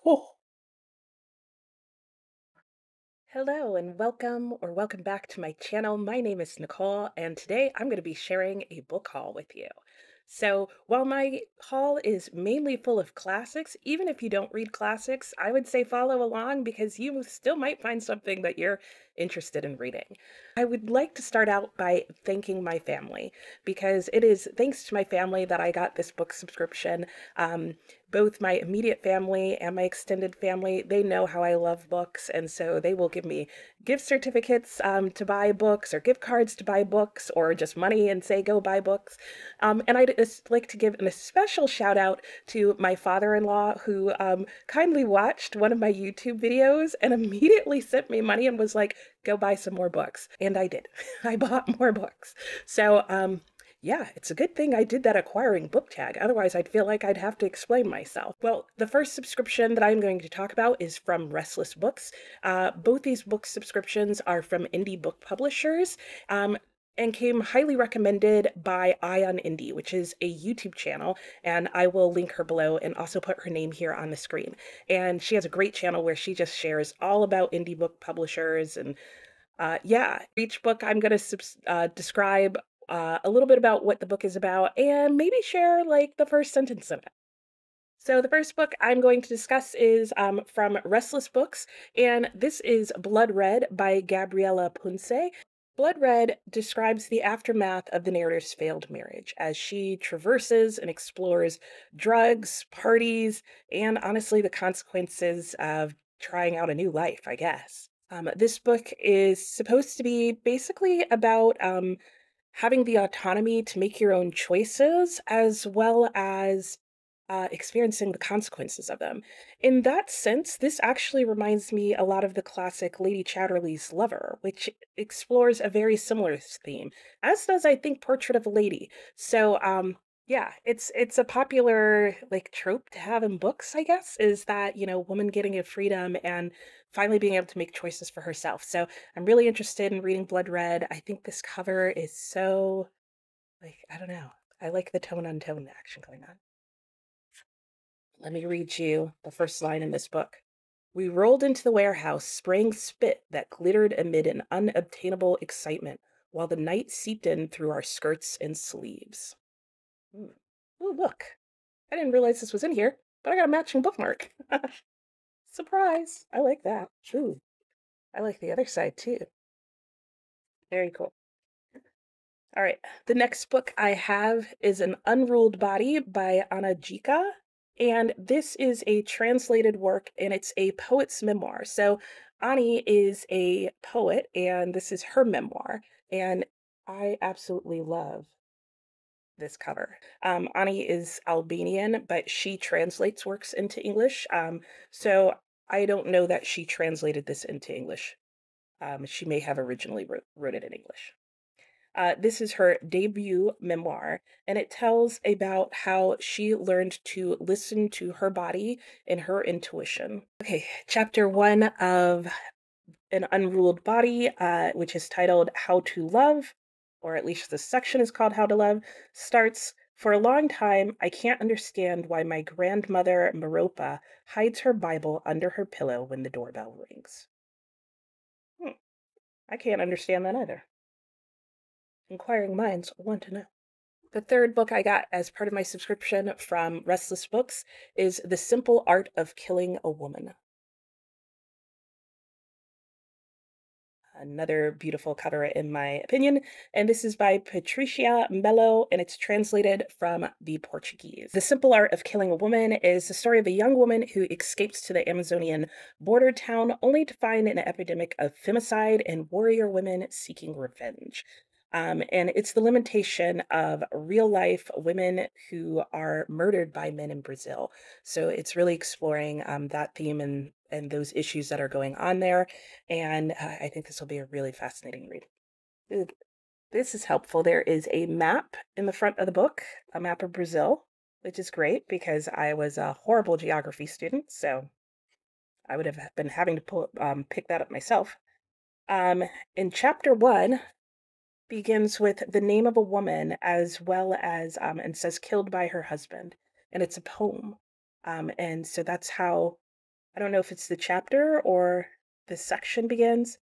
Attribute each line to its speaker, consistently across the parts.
Speaker 1: Oh. Hello and welcome back to my channel. My name is Nicole and today I'm going to be sharing a book haul with you. So while my haul is mainly full of classics, even if you don't read classics, I would say follow along because you still might find something that you're interested in reading. I would like to start out by thanking my family because it is thanks to my family that I got this book subscription. Both my immediate family and my extended family, they know how I love books, and so they will give me gift certificates to buy books or gift cards to buy books or just money and say go buy books. And I'd just like to give a special shout out to my father-in-law who kindly watched one of my YouTube videos and immediately sent me money and was like, go buy some more books. And I did. I bought more books. So yeah, it's a good thing I did that acquiring book tag. Otherwise, I'd feel like I'd have to explain myself. Well, the first subscription that I'm going to talk about is from Restless Books. Both these book subscriptions are from indie book publishers. And came highly recommended by Eye on Indie, which is a YouTube channel, and I will link her below and also put her name here on the screen. And she has a great channel where she just shares all about indie book publishers and yeah, each book I'm going to describe a little bit about what the book is about and maybe share like the first sentence of it. So the first book I'm going to discuss is from Restless Books, and this is Blood Red by Gabriela Ponce. Blood Red describes the aftermath of the narrator's failed marriage as she traverses and explores drugs, parties, and honestly the consequences of trying out a new life, I guess. This book is supposed to be basically about having the autonomy to make your own choices as well as experiencing the consequences of them. In that sense, this actually reminds me a lot of the classic Lady Chatterley's Lover, which explores a very similar theme, as does, I think, Portrait of a Lady. So, yeah, it's a popular like trope to have in books, I guess, is that, you know, woman getting a freedom and finally being able to make choices for herself. So I'm really interested in reading Blood Red. I think this cover is so, like, I don't know. I like the tone on tone action going on. Let me read you the first line in this book. We rolled into the warehouse, spraying spit that glittered amid an unobtainable excitement, while the night seeped in through our skirts and sleeves. Ooh, ooh, look. I didn't realize this was in here, but I got a matching bookmark. Surprise. I like that. Ooh, I like the other side too. Very cool. All right. The next book I have is An Unruled Body by Gjika. And this is a translated work and it's a poet's memoir. So Ani is a poet and this is her memoir. And I absolutely love this cover. Ani is Albanian, but she translates works into English. So I don't know that she translated this into English. She may have originally wrote it in English. This is her debut memoir, and it tells about how she learned to listen to her body and her intuition. Okay, chapter one of An Unruled Body, which is titled How to Love, or at least the section is called How to Love, starts. For a long time, I can't understand why my grandmother Maropa hides her Bible under her pillow when the doorbell rings. I can't understand that either. Inquiring minds want to know. The third book I got as part of my subscription from Restless Books is The Simple Art of Killing a Woman. Another beautiful cover in my opinion, and this is by Patricia Melo, and it's translated from the Portuguese. The Simple Art of Killing a Woman is the story of a young woman who escapes to the Amazonian border town only to find an epidemic of femicide and warrior women seeking revenge. And it's the lamentation of real life women who are murdered by men in Brazil. So it's really exploring that theme and those issues that are going on there. And I think this will be a really fascinating read. This is helpful. There is a map in the front of the book, a map of Brazil, which is great because I was a horrible geography student. So I would have been having to pick that up myself. In chapter one, begins with the name of a woman as well as and says killed by her husband, and it's a poem, and so that's how I don't know if it's the chapter or the section begins.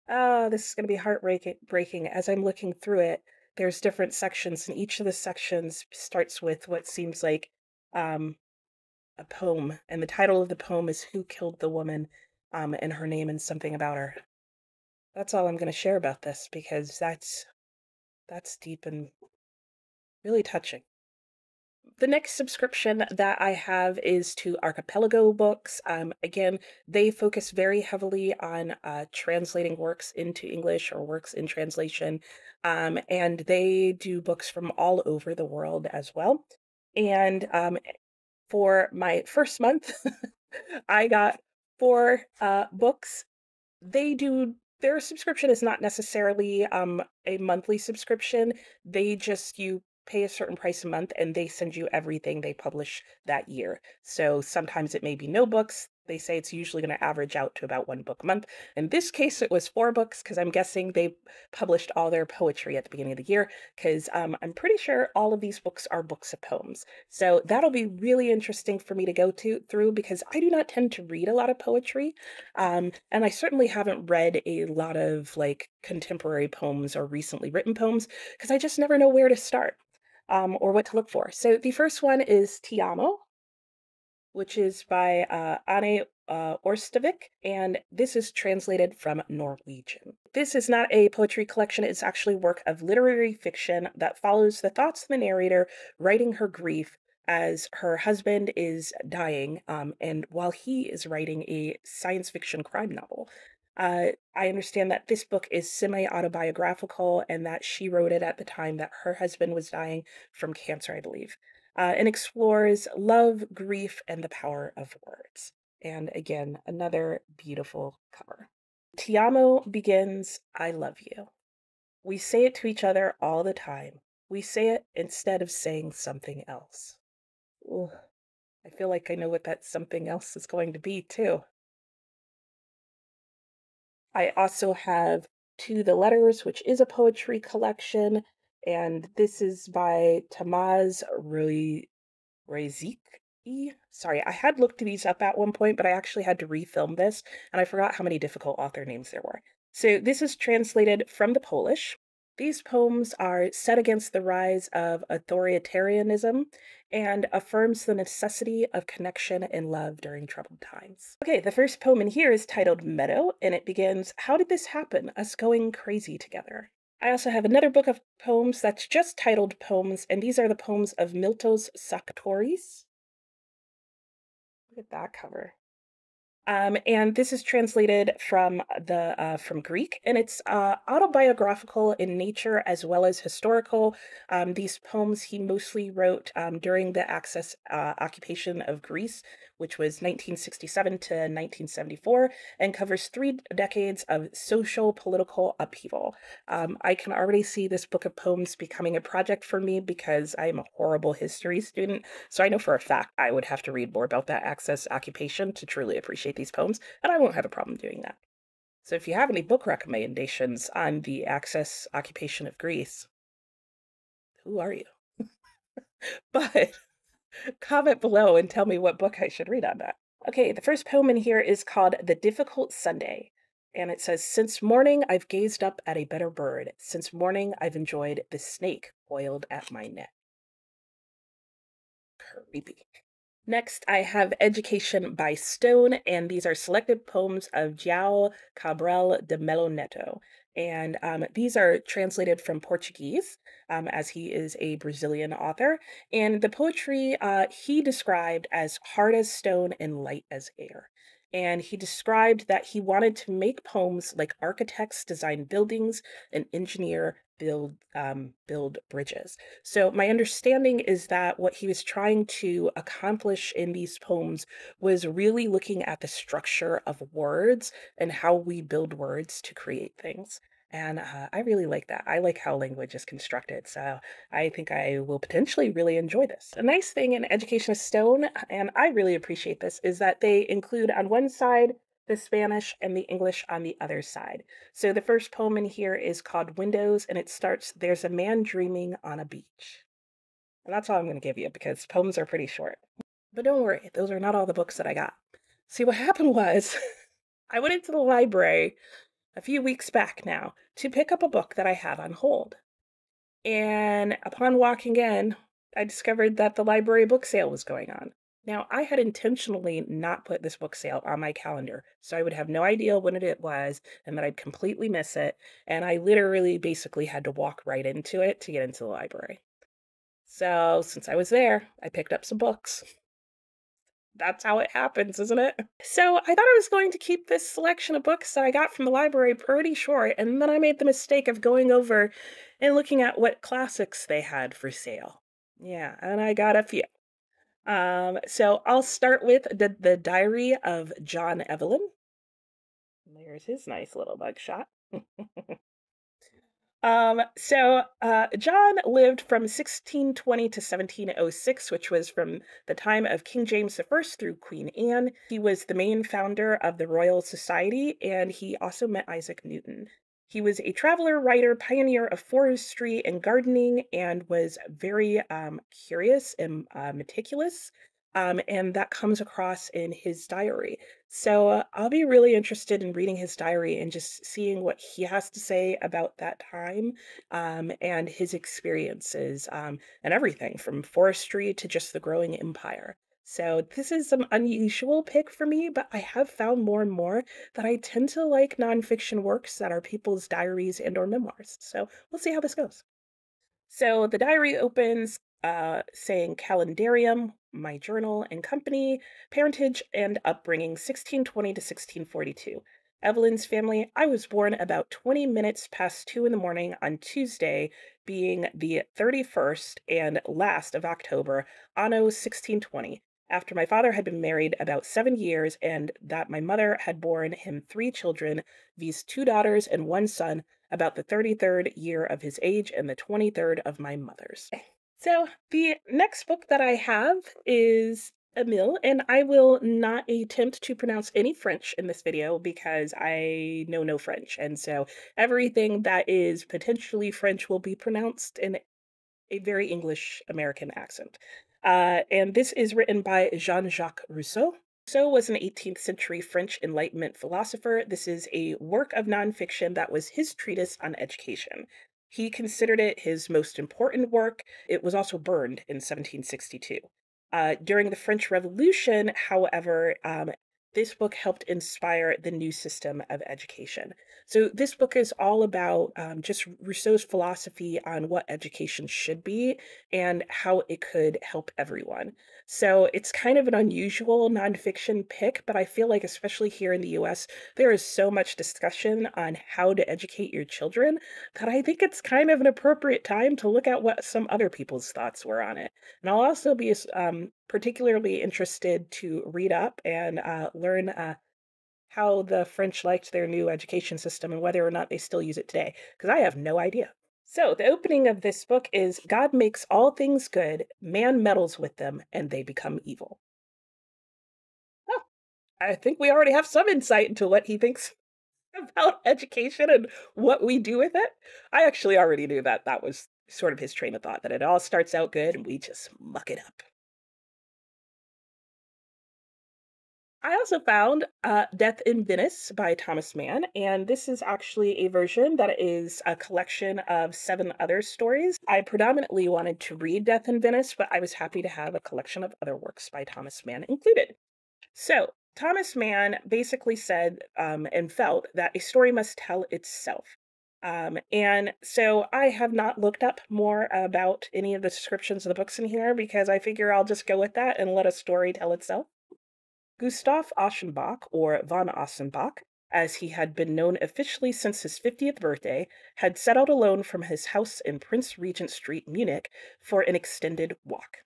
Speaker 1: This is going to be heartbreaking. As I'm looking through it, there's different sections, and each of the sections starts with what seems like um, a poem, and the title of the poem is "Who Killed the Woman," and her name and something about her. That's all I'm going to share about this because that's deep and really touching. The next subscription that I have is to Archipelago books. Again, they focus very heavily on translating works into English or works in translation, and they do books from all over the world as well. And for my first month, I got 4 books. Their subscription is not necessarily a monthly subscription. You pay a certain price a month and they send you everything they publish that year. So sometimes it may be no books. They say it's usually going to average out to about 1 book a month. In this case, it was 4 books because I'm guessing they published all their poetry at the beginning of the year because I'm pretty sure all of these books are books of poems. So that'll be really interesting for me to go through because I do not tend to read a lot of poetry. And I certainly haven't read a lot of like contemporary poems or recently written poems because I just never know where to start or what to look for. So the first one is Ti Amo, which is by Hanne Orstavik, and this is translated from Norwegian. This is not a poetry collection, it's actually work of literary fiction that follows the thoughts of the narrator writing her grief as her husband is dying, and while he is writing a science fiction crime novel. I understand that this book is semi-autobiographical and that she wrote it at the time that her husband was dying from cancer, I believe, and explores love, grief, and the power of words. And again, another beautiful cover. Ti Amo begins, I love you. We say it to each other all the time. We say it instead of saying something else. Ooh, I feel like I know what that something else is going to be, too. I also have To the Letters, which is a poetry collection, and this is by Tomasz Rozyck. Sorry, I had looked these up at one point, but I actually had to refilm this, and I forgot how many difficult author names there were. So this is translated from the Polish. These poems are set against the rise of authoritarianism and affirms the necessity of connection and love during troubled times. Okay, the first poem in here is titled Melo, and it begins, How did this happen? Us going crazy together. I also have another book of poems that's just titled Poems, and these are the poems of Miltos Sachtouris. Look at that cover. And this is translated from Greek, and it's autobiographical in nature as well as historical. These poems he mostly wrote during the Axis occupation of Greece, which was 1967 to 1974, and covers 3 decades of social political upheaval. I can already see this book of poems becoming a project for me because I am a horrible history student. So I know for a fact I would have to read more about that Axis occupation to truly appreciate these poems, and I won't have a problem doing that. So if you have any book recommendations on the Axis occupation of Greece, who are you? But comment below and tell me what book I should read on that. Okay, the first poem in here is called The Difficult Sunday. And it says, Since morning I've gazed up at a better bird. Since morning I've enjoyed the snake coiled at my neck. Creepy. Next, I have Education by Stone, and these are selected poems of Joao Cabral de Melo Neto. And these are translated from Portuguese, as he is a Brazilian author. And the poetry he described as hard as stone and light as air. And he described that he wanted to make poems like architects design buildings and engineer build bridges. So my understanding is that what he was trying to accomplish in these poems was really looking at the structure of words and how we build words to create things. And I really like that. I like how language is constructed. So I think I will potentially really enjoy this. A nice thing in Education of Stone, and I really appreciate this, is that they include on one side the Spanish and the English on the other side. So the first poem in here is called Windows, and it starts, There's a man dreaming on a beach. And that's all I'm going to give you because poems are pretty short. But don't worry, those are not all the books that I got. See, what happened was I went into the library a few weeks back now to pick up a book that I had on hold. And upon walking in, I discovered that the library book sale was going on. Now, I had intentionally not put this book sale on my calendar, so I would have no idea when it was and that I'd completely miss it. And I literally basically had to walk right into it to get into the library. So, since I was there, I picked up some books. That's how it happens, isn't it? So, I thought I was going to keep this selection of books that I got from the library pretty short, and then I made the mistake of going over and looking at what classics they had for sale. Yeah, and I got a few. So I'll start with the Diary of John Evelyn. There's his nice little mugshot. John lived from 1620 to 1706, which was from the time of King James I through Queen Anne. He was the main founder of the Royal Society, and he also met Isaac Newton. He was a traveler, writer, pioneer of forestry and gardening, and was very curious and meticulous. And that comes across in his diary. So I'll be really interested in reading his diary and just seeing what he has to say about that time and his experiences and everything from forestry to just the growing empire. So this is an unusual pick for me, but I have found more and more that I tend to like nonfiction works that are people's diaries and or memoirs. So we'll see how this goes. So the diary opens saying calendarium, my journal and company, parentage and upbringing 1620 to 1642. Evelyn's family, I was born about 20 minutes past 2 in the morning on Tuesday, being the 31st and last of October, anno 1620, after my father had been married about 7 years and that my mother had borne him 3 children, viz. 2 daughters and 1 son, about the 33rd year of his age and the 23rd of my mother's. So the next book that I have is Emile, and I will not attempt to pronounce any French in this video because I know no French, and so everything that is potentially French will be pronounced in a very English American accent. And this is written by Jean-Jacques Rousseau. Rousseau was an 18th century French Enlightenment philosopher. This is a work of nonfiction that was his treatise on education. He considered it his most important work. It was also burned in 1762. During the French Revolution, however, this book helped inspire the new system of education. So this book is all about just Rousseau's philosophy on what education should be and how it could help everyone. So it's kind of an unusual nonfiction pick, but I feel like, especially here in the US, there is so much discussion on how to educate your children that I think it's kind of an appropriate time to look at what some other people's thoughts were on it. And I'll also be particularly interested to read up and learn how the French liked their new education system and whether or not they still use it today, because I have no idea. So, the opening of this book is God makes all things good, man meddles with them, and they become evil. Oh, I think we already have some insight into what he thinks about education and what we do with it. I actually already knew that that was sort of his train of thought, that it all starts out good and we just muck it up. I also found Death in Venice by Thomas Mann, and this is actually a version that is a collection of 7 other stories. I predominantly wanted to read Death in Venice, but I was happy to have a collection of other works by Thomas Mann included. So, Thomas Mann basically said and felt that a story must tell itself. And so I have not looked up more about any of the descriptions of the books in here because I figure I'll just go with that and let a story tell itself. Gustav Aschenbach, or von Aschenbach, as he had been known officially since his 50th birthday, had set out alone from his house in Prince Regent Street, Munich, for an extended walk.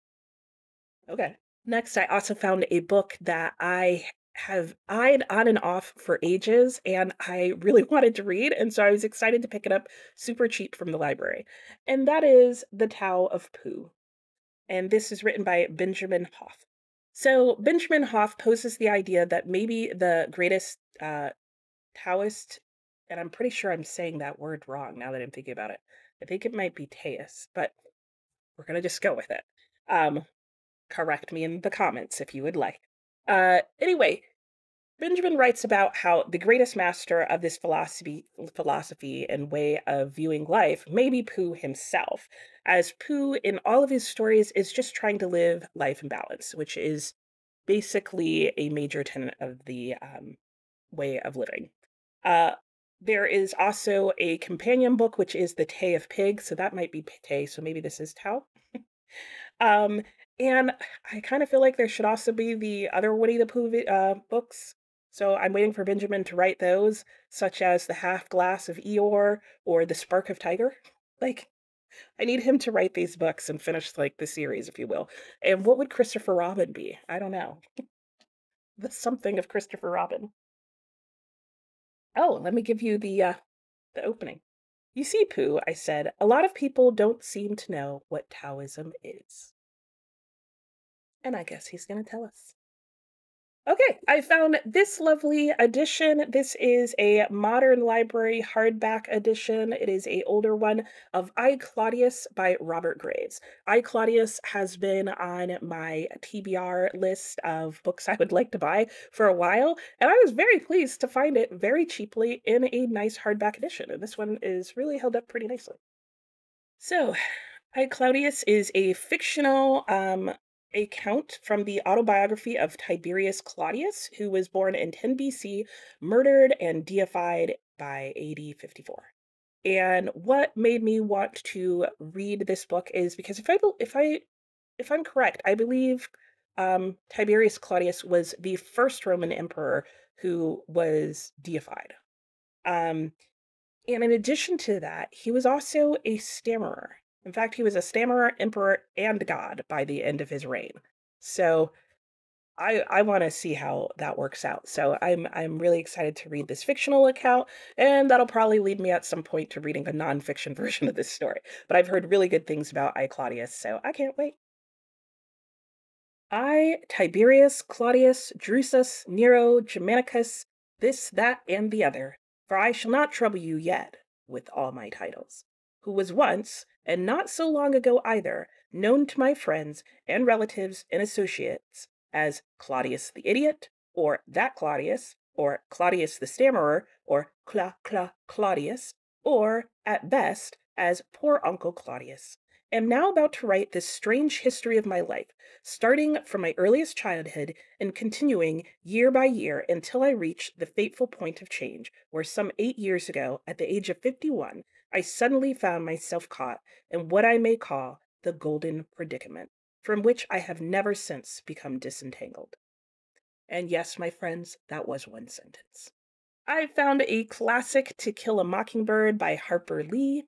Speaker 1: Okay. Next, I also found a book that I have eyed on and off for ages, and I really wanted to read, and so I was excited to pick it up super cheap from the library. And that is The Tao of Pooh. And this is written by Benjamin Hoff. So Benjamin Hoff poses the idea that maybe the greatest Taoist, and I'm pretty sure I'm saying that word wrong now that I'm thinking about it. I think it might be Taoist, but we're gonna just go with it. Correct me in the comments if you would like. Anyway, Benjamin writes about how the greatest master of this philosophy and way of viewing life may be Pooh himself, as Pooh in all of his stories is just trying to live life in balance, which is basically a major tenet of the way of living. Uh, there is also a companion book, which is The Tay of Pigs, so that might be Tay, so maybe this is Tao. Um, and I kind of feel like there should also be the other Winnie the Pooh books. So I'm waiting for Benjamin to write those, such as The Half Glass of Eeyore or The Spark of Tiger. Like, I need him to write these books and finish, like, the series, if you will. And what would Christopher Robin be? I don't know. The something of Christopher Robin. Oh, let me give you the opening. You see, Pooh, I said, a lot of people don't seem to know what Taoism is. And I guess he's going to tell us. Okay, I found this lovely edition. This is a modern library hardback edition. It is a older one of I, Claudius by Robert Graves. I, Claudius has been on my TBR list of books I would like to buy for a while, and I was very pleased to find it very cheaply in a nice hardback edition, and this one is really held up pretty nicely. So, I, Claudius is a fictional account from the autobiography of Tiberius Claudius, who was born in 10 BC, murdered and deified by AD 54. And what made me want to read this book is because if I'm correct, I believe Tiberius Claudius was the first Roman emperor who was deified. And in addition to that, he was also a stammerer. In fact, he was a stammerer, emperor, and god by the end of his reign. So I want to see how that works out. So I'm really excited to read this fictional account, and that'll probably lead me at some point to reading a nonfiction version of this story. But I've heard really good things about I, Claudius, so I can't wait. I, Tiberius, Claudius, Drusus, Nero, Germanicus, this, that, and the other, for I shall not trouble you yet with all my titles, who was once, and not so long ago either, known to my friends and relatives and associates as Claudius the Idiot, or that Claudius, or Claudius the Stammerer, or Claudius, or, at best, as poor Uncle Claudius. Am now about to write this strange history of my life, starting from my earliest childhood and continuing year by year until I reach the fateful point of change, where some 8 years ago, at the age of 51, I suddenly found myself caught in what I may call the golden predicament, from which I have never since become disentangled. And yes, my friends, that was one sentence. I found a classic, To Kill a Mockingbird by Harper Lee.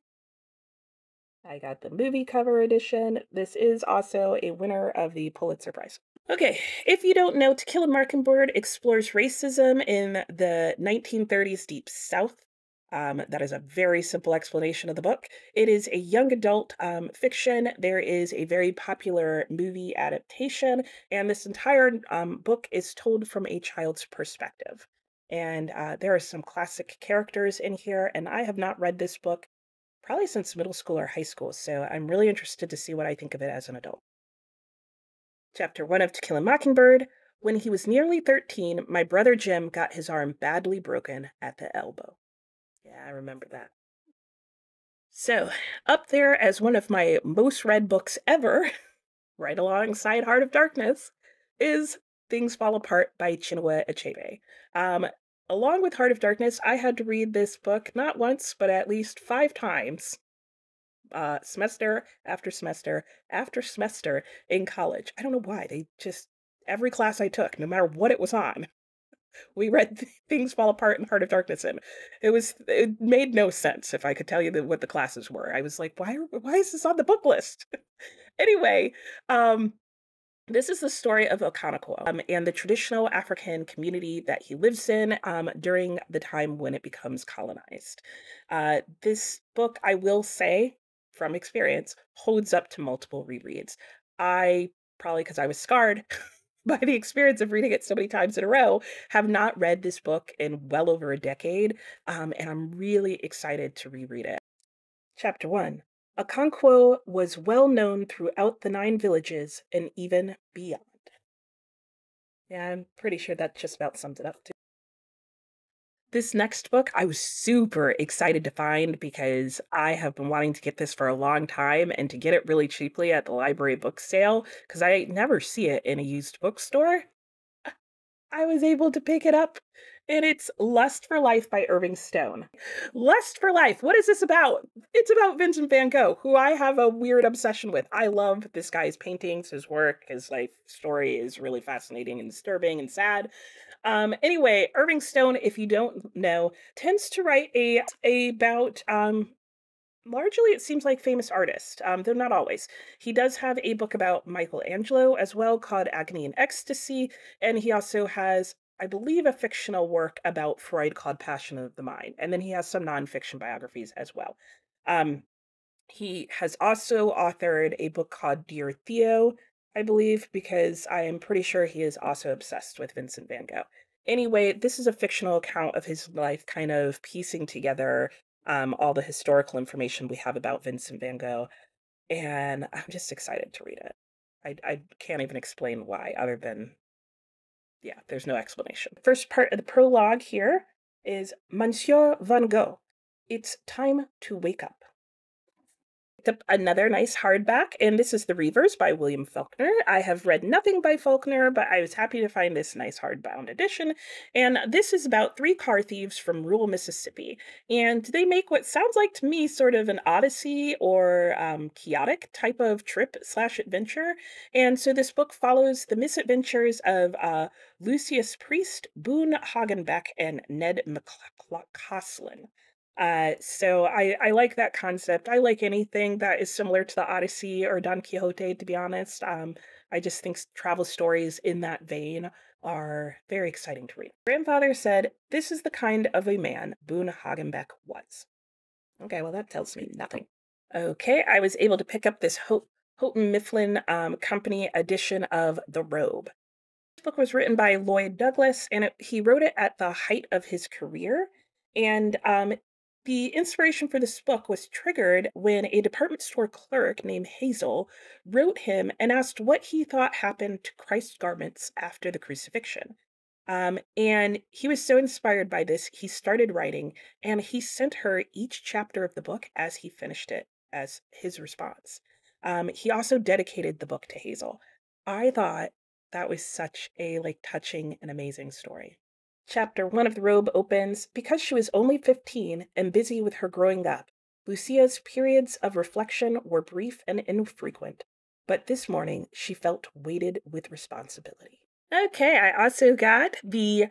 Speaker 1: I got the movie cover edition. This is also a winner of the Pulitzer Prize. Okay, if you don't know, To Kill a Mockingbird explores racism in the 1930s Deep South. That is a very simple explanation of the book. It is a young adult fiction. There is a very popular movie adaptation, and this entire book is told from a child's perspective. And there are some classic characters in here, and I have not read this book probably since middle school or high school, so I'm really interested to see what I think of it as an adult. Chapter 1 of To Kill a Mockingbird. When he was nearly 13, my brother Jim got his arm badly broken at the elbow. Yeah, I remember that. So, up there as one of my most read books ever, right alongside Heart of Darkness, is Things Fall Apart by Chinua Achebe. Along with Heart of Darkness, I had to read this book not once, but at least 5 times, semester after semester after semester in college. I don't know why. Every class I took, no matter what it was on, we read Things Fall Apart and Heart of Darkness in. It made no sense if I could tell you what the classes were. I was like, why is this on the book list? Anyway, this is the story of Okanako and the traditional African community that he lives in during the time when it becomes colonized. This book, I will say, from experience, holds up to multiple rereads. Probably because I was scarred by the experience of reading it so many times in a row, have not read this book in well over a decade, and I'm really excited to reread it. Chapter 1. Okonkwo was well known throughout the 9 villages and even beyond. Yeah, I'm pretty sure that just about sums it up too. This next book I was super excited to find because I have been wanting to get this for a long time and to get it really cheaply at the library book sale because I never see it in a used bookstore. I was able to pick it up, and it's Lust for Life by Irving Stone. Lust for Life. What is this about? It's about Vincent van Gogh, who I have a weird obsession with. I love this guy's paintings, his work, his life story is really fascinating and disturbing and sad. Anyway, Irving Stone, if you don't know, tends to write about largely it seems like famous artists. Though not always. He does have a book about Michelangelo as well called Agony and Ecstasy, and he also has, I believe, a fictional work about Freud called Passion of the Mind, and then he has some nonfiction biographies as well. Um, he has also authored a book called Dear Theo, I believe, because I am pretty sure he is also obsessed with Vincent van Gogh. Anyway, this is a fictional account of his life, kind of piecing together all the historical information we have about Vincent van Gogh, and I'm just excited to read it. I can't even explain why, other than, yeah, there's no explanation. First part of the prologue here is Monsieur Van Gogh. It's time to wake up. Up another nice hardback, and this is The Reivers by William Faulkner. I have read nothing by Faulkner, but I was happy to find this nice hardbound edition. And this is about three car thieves from rural Mississippi, and they make what sounds like to me sort of an Odyssey or chaotic type of trip slash adventure. And so this book follows the misadventures of Lucius Priest, Boone Hagenbeck, and Ned McCausland. So I like that concept. I like anything that is similar to the Odyssey or Don Quixote, to be honest. I just think travel stories in that vein are very exciting to read. Grandfather said, "This is the kind of a man Boone Hagenbeck was." Okay, well, that tells me nothing. Okay, I was able to pick up this Houghton Mifflin Company edition of The Robe. This book was written by Lloyd Douglas, and he wrote it at the height of his career. And the inspiration for this book was triggered when a department store clerk named Hazel wrote him and asked what he thought happened to Christ's garments after the crucifixion. And he was so inspired by this, he started writing, and he sent her each chapter of the book as he finished it as his response. He also dedicated the book to Hazel. I thought that was such a touching and amazing story. Chapter 1 of The Robe opens, because she was only 15 and busy with her growing up, Lucia's periods of reflection were brief and infrequent, but this morning she felt weighted with responsibility. Okay, I also got the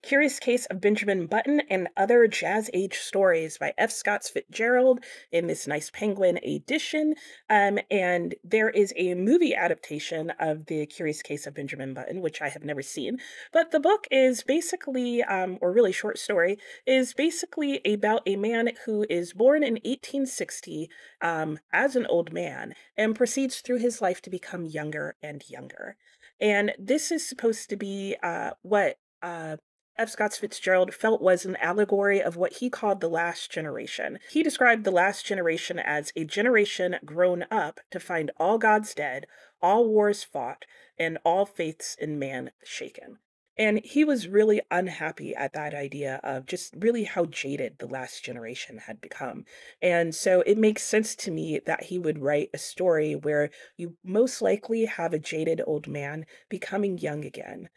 Speaker 1: Curious Case of Benjamin Button and Other Jazz Age Stories by F. Scott Fitzgerald in this nice Penguin edition. And there is a movie adaptation of the Curious Case of Benjamin Button, which I have never seen. But the book is basically, or really short story, is basically about a man who is born in 1860 as an old man and proceeds through his life to become younger and younger. And this is supposed to be what F. Scott Fitzgerald felt was an allegory of what he called the last generation. He described the last generation as a generation grown up to find all gods dead, all wars fought, and all faiths in man shaken. And he was really unhappy at that idea of just really how jaded the last generation had become. And so it makes sense to me that he would write a story where you most likely have a jaded old man becoming young again.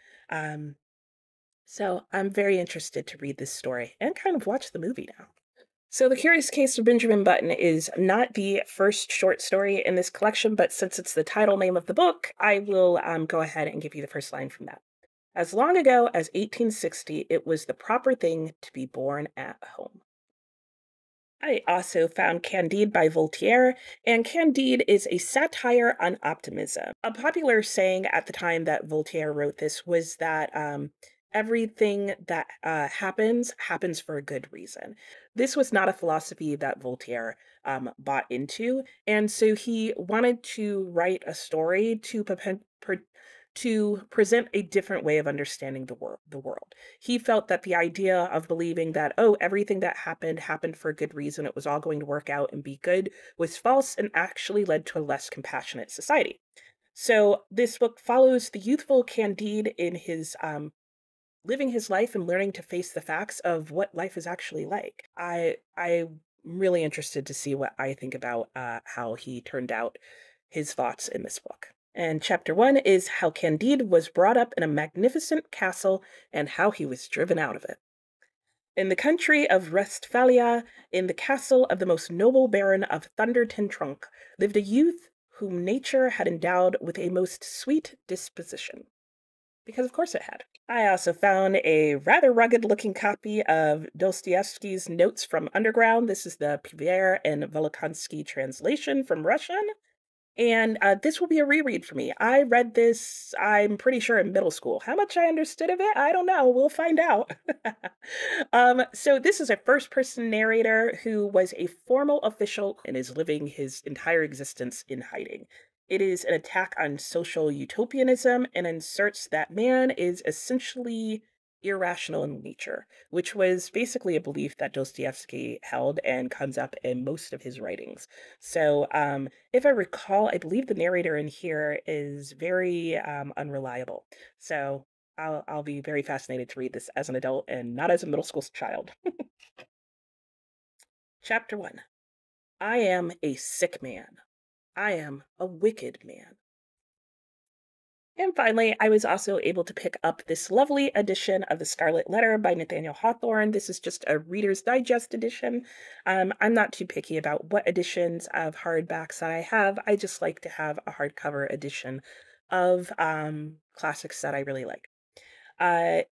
Speaker 1: So I'm very interested to read this story and kind of watch the movie now. So The Curious Case of Benjamin Button is not the first short story in this collection, but since it's the title name of the book, I will go ahead and give you the first line from that. As long ago as 1860, it was the proper thing to be born at home. I also found Candide by Voltaire, and Candide is a satire on optimism. A popular saying at the time that Voltaire wrote this was that everything that happens for a good reason. This was not a philosophy that Voltaire bought into, and so he wanted to write a story to present a different way of understanding the world. He felt that the idea of believing that, oh, everything that happened for a good reason, it was all going to work out and be good, was false and actually led to a less compassionate society. So this book follows the youthful Candide in his living his life and learning to face the facts of what life is actually like. I'm really interested to see what I think about how he turned out his thoughts in this book. And chapter 1 is how Candide was brought up in a magnificent castle and how he was driven out of it. In the country of Westphalia, in the castle of the most noble baron of Thunder Ten Tronckh, lived a youth whom nature had endowed with a most sweet disposition. Because of course it had. I also found a rather rugged-looking copy of Dostoevsky's Notes from Underground. This is the Piver and Volokonsky translation from Russian. And this will be a reread for me. I read this, I'm pretty sure, in middle school. How much I understood of it, I don't know. We'll find out. So this is a first-person narrator who was a formal official and is living his entire existence in hiding. It is an attack on social utopianism and asserts that man is essentially irrational in nature, which was basically a belief that Dostoevsky held and comes up in most of his writings. So, if I recall, I believe the narrator in here is very unreliable. So I'll be very fascinated to read this as an adult and not as a middle school child. Chapter 1. I am a sick man. I am a wicked man. And finally, I was also able to pick up this lovely edition of The Scarlet Letter by Nathaniel Hawthorne. This is just a Reader's Digest edition. I'm not too picky about what editions of hardbacks I have. I just like to have a hardcover edition of classics that I really like.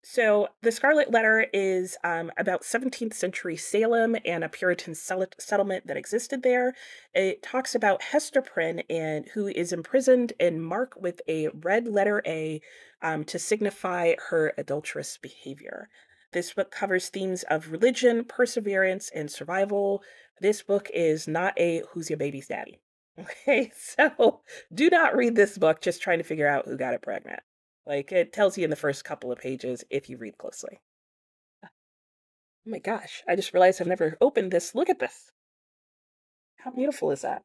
Speaker 1: So The Scarlet Letter is about 17th century Salem and a Puritan settlement that existed there. It talks about Hester Prynne, who is imprisoned and marked with a red letter A to signify her adulterous behavior. This book covers themes of religion, perseverance, and survival. This book is not a Who's Your Baby's Daddy. Okay, so do not read this book just trying to figure out who got it pregnant. Like, it tells you in the first couple of pages if you read closely. Oh my gosh, I just realized I've never opened this. Look at this. How beautiful is that?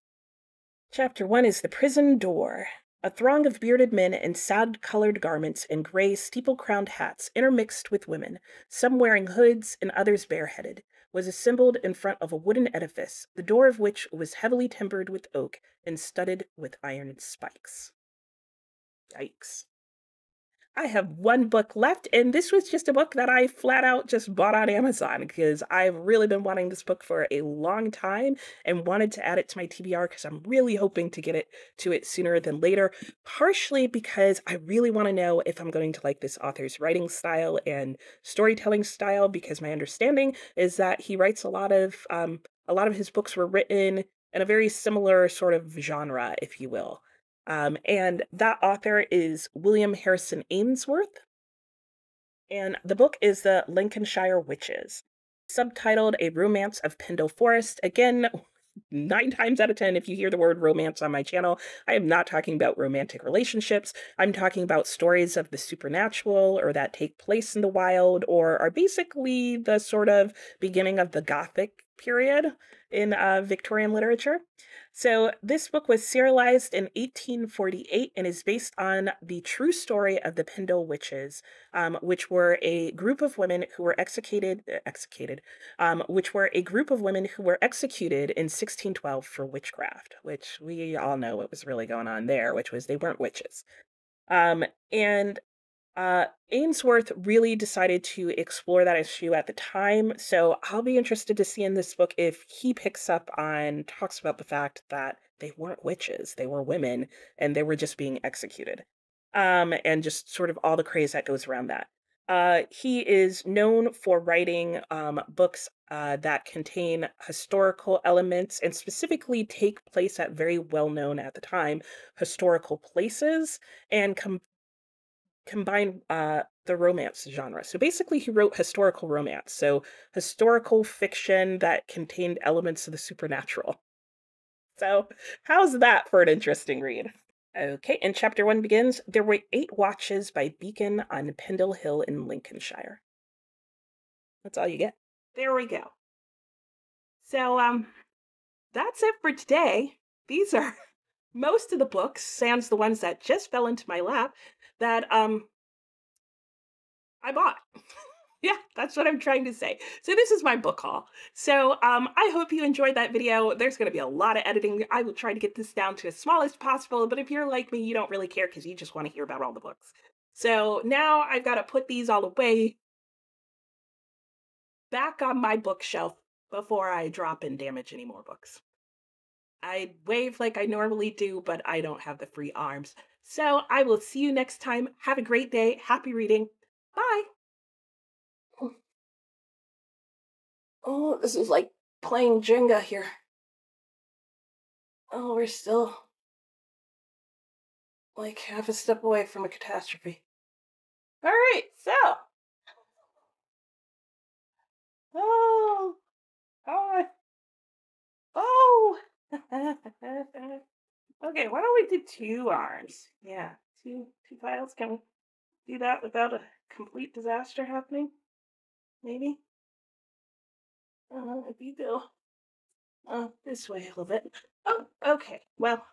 Speaker 1: Chapter 1 is The Prison Door. A throng of bearded men in sad-colored garments and gray steeple-crowned hats, intermixed with women, some wearing hoods and others bareheaded, was assembled in front of a wooden edifice, the door of which was heavily timbered with oak and studded with iron spikes. Yikes. I have one book left, and this was just a book that I flat out just bought on Amazon because I've really been wanting this book for a long time and wanted to add it to my TBR because I'm really hoping to get to it sooner than later, partially because I really want to know if I'm going to like this author's writing style and storytelling style, because my understanding is that he writes a lot of his books were written in a very similar sort of genre, if you will. And that author is William Harrison Ainsworth. And the book is The Lincolnshire Witches, subtitled A Romance of Pendle Forest. Again, 9 times out of 10, if you hear the word romance on my channel, I am not talking about romantic relationships. I'm talking about stories of the supernatural or that take place in the wild or are basically the sort of beginning of the Gothic period in Victorian literature. So this book was serialized in 1848 and is based on the true story of the Pendle Witches, which were a group of women who were executed in 1612 for witchcraft, which we all know what was really going on there, which was they weren't witches. And Ainsworth really decided to explore that issue at the time, so I'll be interested to see in this book if he talks about the fact that they weren't witches, they were women, and they were just being executed, and just sort of all the craze that goes around that. He is known for writing books that contain historical elements and specifically take place at very well-known at the time historical places and combine the romance genre. So basically he wrote historical romance, so historical fiction that contained elements of the supernatural. So how's that for an interesting read? Okay, and chapter 1 begins, There Were 8 Watches by Beacon on Pendle Hill in Lincolnshire. That's all you get. There we go. So that's it for today. These are most of the books, sans the ones that just fell into my lap, that I bought. Yeah, that's what I'm trying to say. So this is my book haul. So I hope you enjoyed that video. There's going to be a lot of editing. I will try to get this down to as small as possible, but if you're like me, you don't really care because you just want to hear about all the books. So now I've got to put these all away back on my bookshelf before I drop and damage any more books. I wave like I normally do, but I don't have the free arms. So I will see you next time. Have a great day. Happy reading. Bye. Oh, this is like playing Jenga here. Oh, we're still like half a step away from a catastrophe. All right, so. Oh, oh, oh. Okay, why don't we do 2 arms? Yeah, two files. Can we do that without a complete disaster happening? Maybe. If you go this way a little bit. Oh, okay. Well,